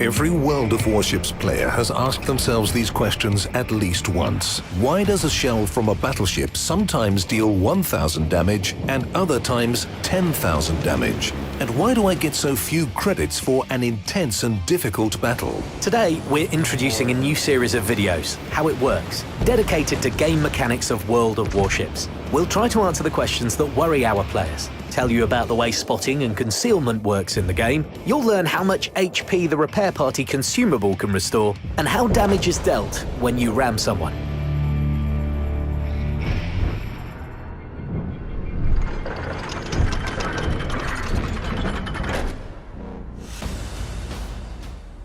Every World of Warships player has asked themselves these questions at least once. Why does a shell from a battleship sometimes deal 1,000 damage and other times 10,000 damage? And why do I get so few credits for an intense and difficult battle? Today, we're introducing a new series of videos, How It Works, dedicated to game mechanics of World of Warships. We'll try to answer the questions that worry our players, tell you about the way spotting and concealment works in the game, you'll learn how much HP the repair party consumable can restore, and how damage is dealt when you ram someone.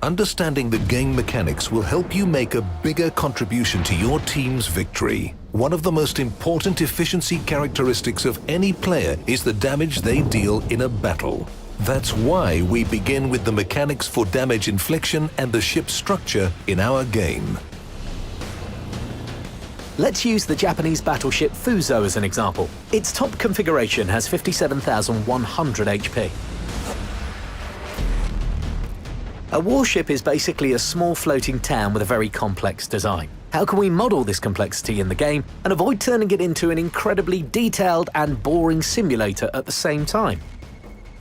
Understanding the game mechanics will help you make a bigger contribution to your team's victory. One of the most important efficiency characteristics of any player is the damage they deal in a battle. That's why we begin with the mechanics for damage infliction and the ship structure in our game. Let's use the Japanese battleship Fuso as an example. Its top configuration has 57,100 HP. A warship is basically a small floating town with a very complex design. How can we model this complexity in the game and avoid turning it into an incredibly detailed and boring simulator at the same time?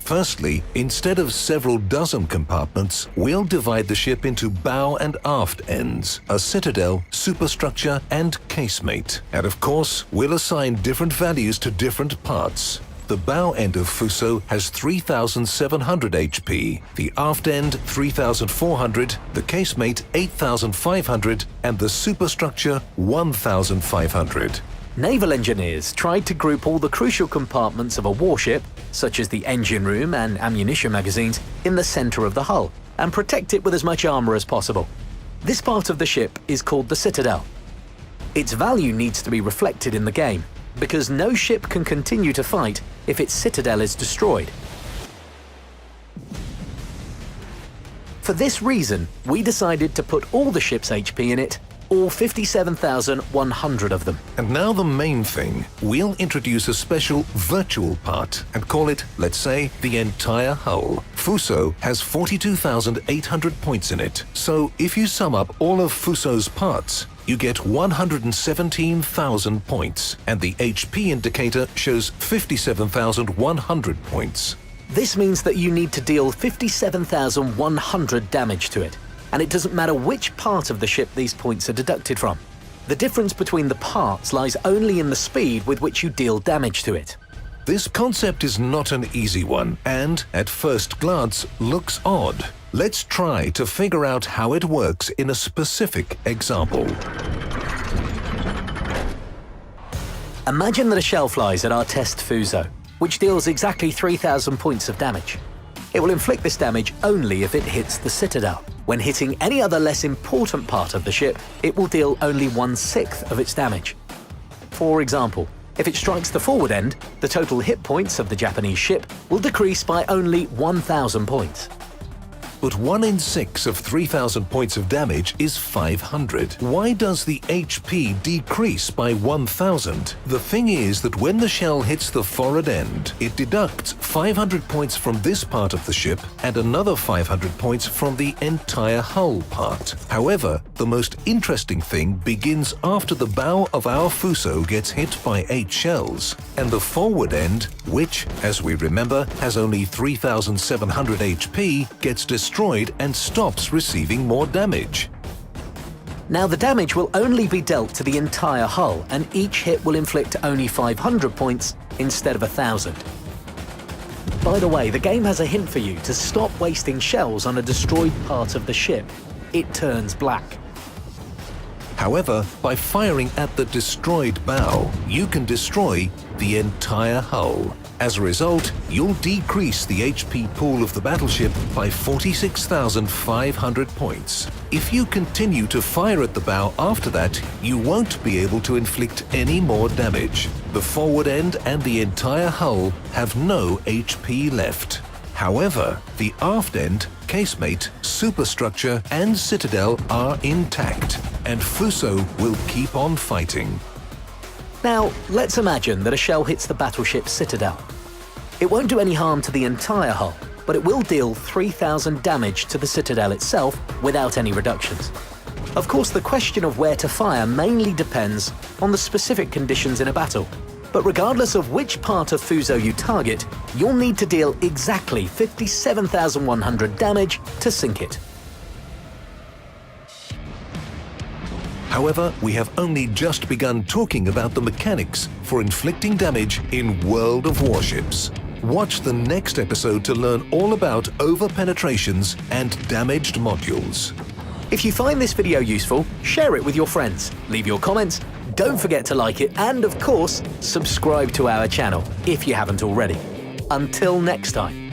Firstly, instead of several dozen compartments, we'll divide the ship into bow and aft ends, a citadel, superstructure, and casemate. And of course, we'll assign different values to different parts. The bow end of Fuso has 3,700 HP, the aft end 3,400, the casemate 8,500, and the superstructure 1,500. Naval engineers tried to group all the crucial compartments of a warship, such as the engine room and ammunition magazines, in the center of the hull, and protect it with as much armor as possible. This part of the ship is called the citadel. Its value needs to be reflected in the game, because no ship can continue to fight if its citadel is destroyed. For this reason, we decided to put all the ship's HP in it, all 57,100 of them. And now the main thing. We'll introduce a special virtual part and call it, let's say, the entire hull. Fuso has 42,800 points in it, so if you sum up all of Fuso's parts, you get 117,000 points, and the HP indicator shows 57,100 points. This means that you need to deal 57,100 damage to it, and it doesn't matter which part of the ship these points are deducted from. The difference between the parts lies only in the speed with which you deal damage to it. This concept is not an easy one, and, at first glance, looks odd. Let's try to figure out how it works in a specific example. Imagine that a shell flies at our test Fuso, which deals exactly 3,000 points of damage. It will inflict this damage only if it hits the citadel. When hitting any other less important part of the ship, it will deal only 1/6 of its damage. For example, if it strikes the forward end, the total hit points of the Japanese ship will decrease by only 1,000 points. But 1 in 6 of 3,000 points of damage is 500. Why does the HP decrease by 1,000? The thing is that when the shell hits the forward end, it deducts 500 points from this part of the ship and another 500 points from the entire hull part. However, the most interesting thing begins after the bow of our Fuso gets hit by 8 shells, and the forward end, which, as we remember, has only 3,700 HP, gets destroyed and stops receiving more damage. Now the damage will only be dealt to the entire hull, and each hit will inflict only 500 points instead of 1,000. By the way, the game has a hint for you to stop wasting shells on a destroyed part of the ship. It turns black. However, by firing at the destroyed bow, you can destroy the entire hull. As a result, you'll decrease the HP pool of the battleship by 46,500 points. If you continue to fire at the bow after that, you won't be able to inflict any more damage. The forward end and the entire hull have no HP left. However, the aft end, casemate, superstructure, and citadel are intact, and Fuso will keep on fighting. Now, let's imagine that a shell hits the battleship's citadel. It won't do any harm to the entire hull, but it will deal 3,000 damage to the citadel itself without any reductions. Of course, the question of where to fire mainly depends on the specific conditions in a battle. But regardless of which part of Fuso you target, you'll need to deal exactly 57,100 damage to sink it. However, we have only just begun talking about the mechanics for inflicting damage in World of Warships. Watch the next episode to learn all about over-penetrations and damaged modules. If you find this video useful, share it with your friends, leave your comments, don't forget to like it, and of course, subscribe to our channel if you haven't already. Until next time.